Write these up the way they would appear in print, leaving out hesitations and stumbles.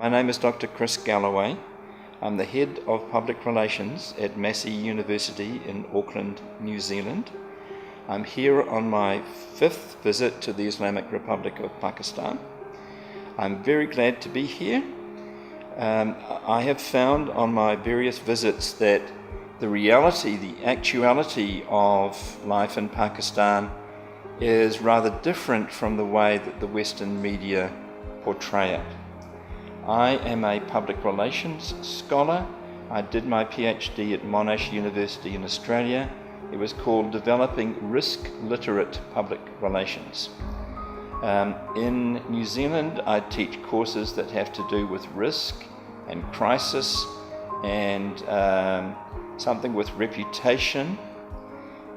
My name is Dr Chris Galloway. I'm the Head of Public Relations at Massey University in Auckland, New Zealand. I'm here on my 5th visit to the Islamic Republic of Pakistan. I'm very glad to be here. I have found on my various visits that the reality, the actuality of life in Pakistan is rather different from the way that the Western media portray it. I am a public relations scholar. I did my PhD at Monash University in Australia. It was called Developing Risk Literate Public Relations. In New Zealand, I teach courses that have to do with risk and crisis and something with reputation.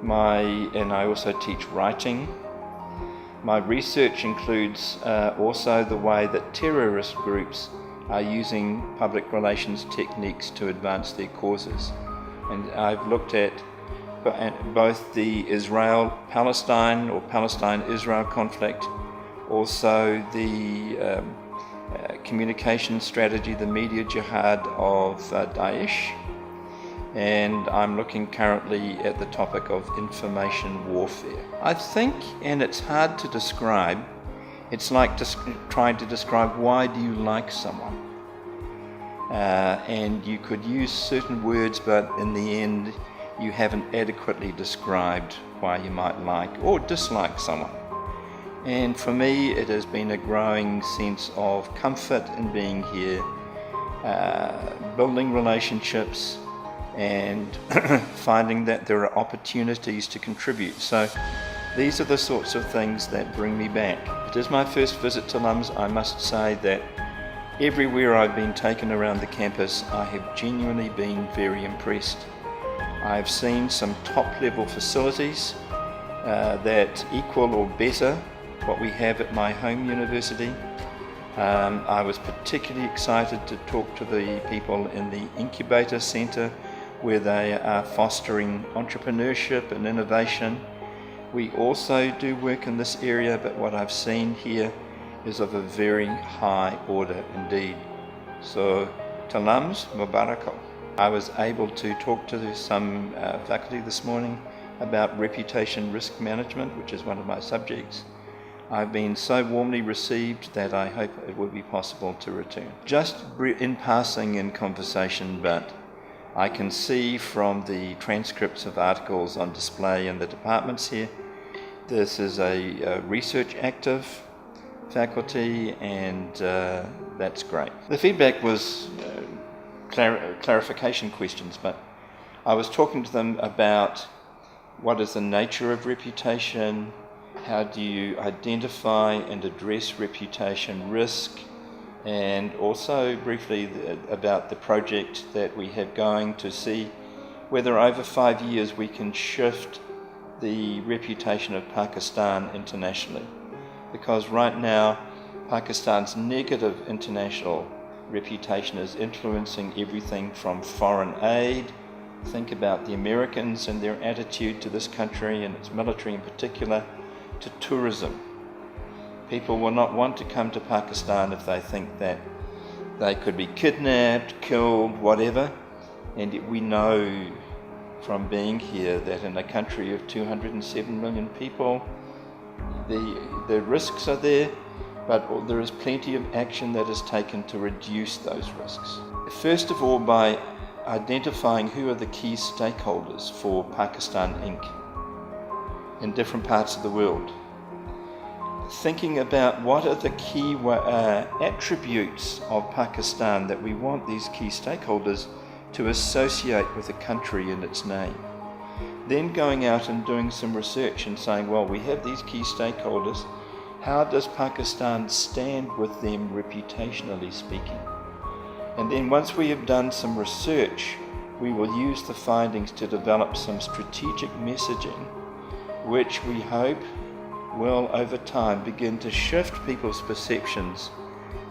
And I also teach writing. My research includes also the way that terrorist groups are using public relations techniques to advance their causes. And I've looked at both the Israel-Palestine or Palestine-Israel conflict, also the communication strategy, the media jihad of Daesh, and I'm looking currently at the topic of information warfare. I think, and it's hard to describe, it's like trying to describe why do you like someone. And you could use certain words, but in the end you haven't adequately described why you might like or dislike someone. And for me it has been a growing sense of comfort in being here, building relationships, and finding that there are opportunities to contribute. So these are the sorts of things that bring me back. It is my first visit to LUMS. I must say that everywhere I've been taken around the campus, I have genuinely been very impressed. I've seen some top-level facilities that equal or better what we have at my home university. I was particularly excited to talk to the people in the incubator centre where they are fostering entrepreneurship and innovation. We also do work in this area, but what I've seen here is of a very high order indeed. So, to LUMS, Mubarakal. I was able to talk to some faculty this morning about reputation risk management, which is one of my subjects. I've been so warmly received that I hope it will be possible to return. Just in passing in conversation, but I can see from the transcripts of articles on display in the departments here, this is a research active faculty, and that's great. The feedback was clarification questions, but I was talking to them about what is the nature of reputation, how do you identify and address reputation risk, and also briefly about the project that we have going to see whether over 5 years we can shift the reputation of Pakistan internationally. Because right now Pakistan's negative international reputation is influencing everything from foreign aid, think about the Americans and their attitude to this country and its military in particular, to tourism. People will not want to come to Pakistan if they think that they could be kidnapped, killed, whatever. And we know from being here that in a country of 207 million people, the risks are there, but there is plenty of action that is taken to reduce those risks. First of all, by identifying who are the key stakeholders for Pakistan Inc. in different parts of the world. Thinking about what are the key attributes of Pakistan that we want these key stakeholders to associate with a country in its name. Then going out and doing some research and saying, well, we have these key stakeholders, how does Pakistan stand with them reputationally speaking? And then once we have done some research, we will use the findings to develop some strategic messaging, which we hope will over time begin to shift people's perceptions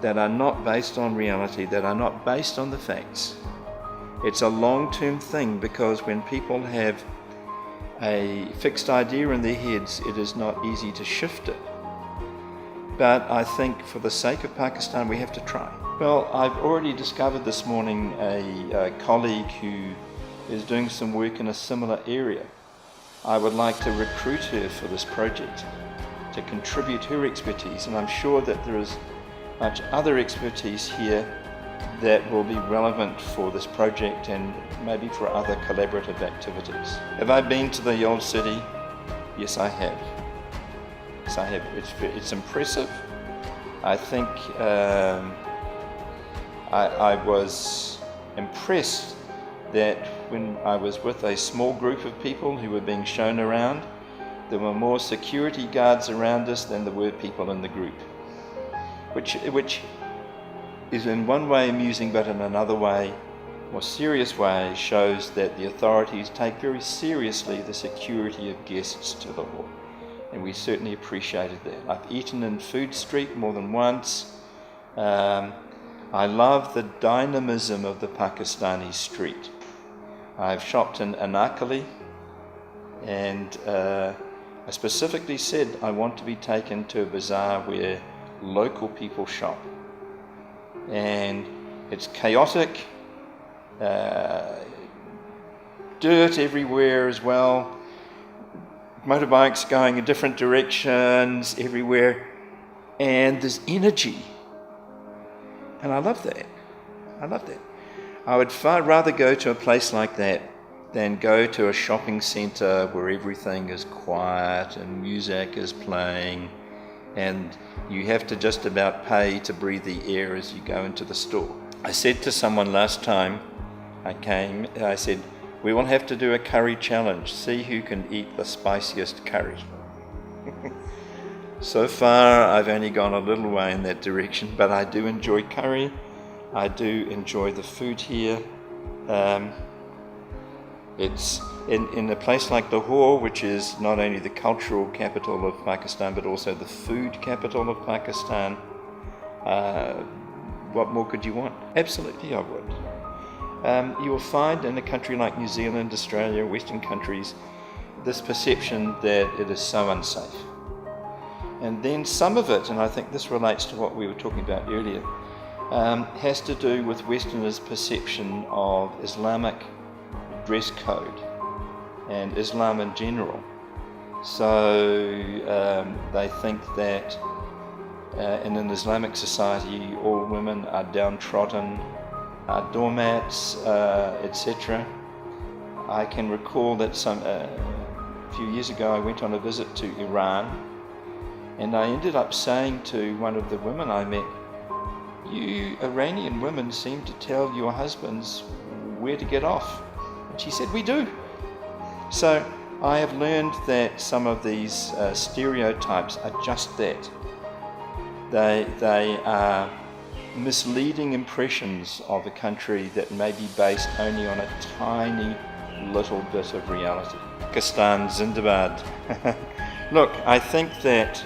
that are not based on reality, that are not based on the facts. It's a long-term thing, because when people have a fixed idea in their heads, it is not easy to shift it. But I think for the sake of Pakistan, we have to try. Well, I've already discovered this morning a colleague who is doing some work in a similar area. I would like to recruit her for this project, to contribute her expertise, and I'm sure that there is much other expertise here that will be relevant for this project and maybe for other collaborative activities. Have I been to the old city? Yes, I have. Yes, I have. It's impressive. I think I was impressed that when I was with a small group of people who were being shown around, there were more security guards around us than there were people in the group, which is in one way amusing, but in another way, more serious way, shows that the authorities take very seriously the security of guests to the hall, and we certainly appreciated that. I've eaten in Food Street more than once. I love the dynamism of the Pakistani street. I've shopped in Anakali, and I specifically said I want to be taken to a bazaar where local people shop. And it's chaotic, dirt everywhere as well, motorbikes going in different directions everywhere, and there's energy. And I love that. I would far rather go to a place like that than go to a shopping centre where everything is quiet and music is playing and you have to just about pay to breathe the air as you go into the store. I said to someone last time I said, we will have to do a curry challenge, see who can eat the spiciest curry. So far I've only gone a little way in that direction, but I do enjoy curry. I do enjoy the food here. It's in a place like Lahore, which is not only the cultural capital of Pakistan, but also the food capital of Pakistan. What more could you want? Absolutely, I would. You will find in a country like New Zealand, Australia, Western countries, this perception that it is so unsafe. And then some of it, and I think this relates to what we were talking about earlier, has to do with Westerners' perception of Islamic dress code and Islam in general. So they think that in an Islamic society all women are downtrodden, are doormats, etc. I can recall that a few years ago I went on a visit to Iran, and I ended up saying to one of the women I met, you Iranian women seem to tell your husbands where to get off. And she said, we do. So I have learned that some of these stereotypes are just that. They are misleading impressions of a country that may be based only on a tiny little bit of reality. Pakistan Zindabad. Look, I think that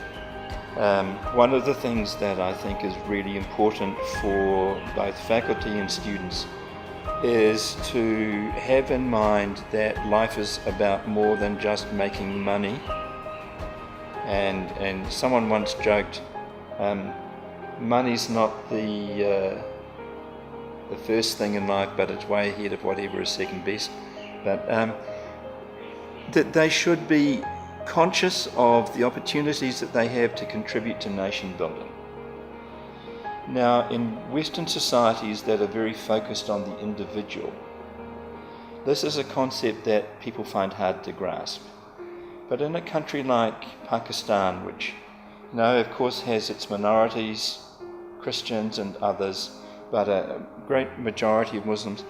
one of the things that I think is really important for both faculty and students is to have in mind that life is about more than just making money. And someone once joked, money's not the first thing in life, but it's way ahead of whatever is second best. But that they should be conscious of the opportunities that they have to contribute to nation building. Now, in Western societies that are very focused on the individual, this is a concept that people find hard to grasp. But in a country like Pakistan, which, of course has its minorities, Christians and others, but a great majority of Muslims,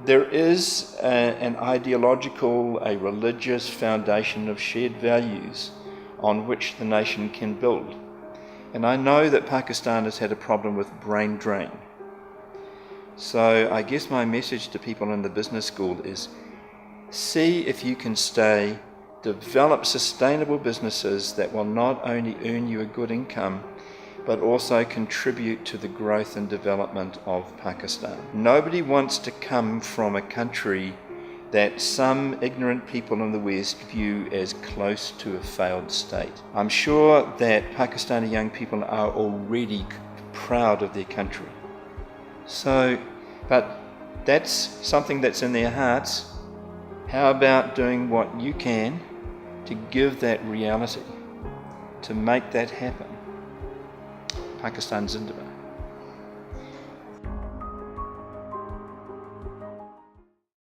there is an ideological, a religious foundation of shared values on which the nation can build. And I know that Pakistan has had a problem with brain drain. So I guess my message to people in the business school is see if you can develop sustainable businesses that will not only earn you a good income, but also contribute to the growth and development of Pakistan. Nobody wants to come from a country that some ignorant people in the West view as close to a failed state. I'm sure that Pakistani young people are already proud of their country. So, but that's something that's in their hearts. How about doing what you can to give that reality, to make that happen? Pakistan's Zindabad.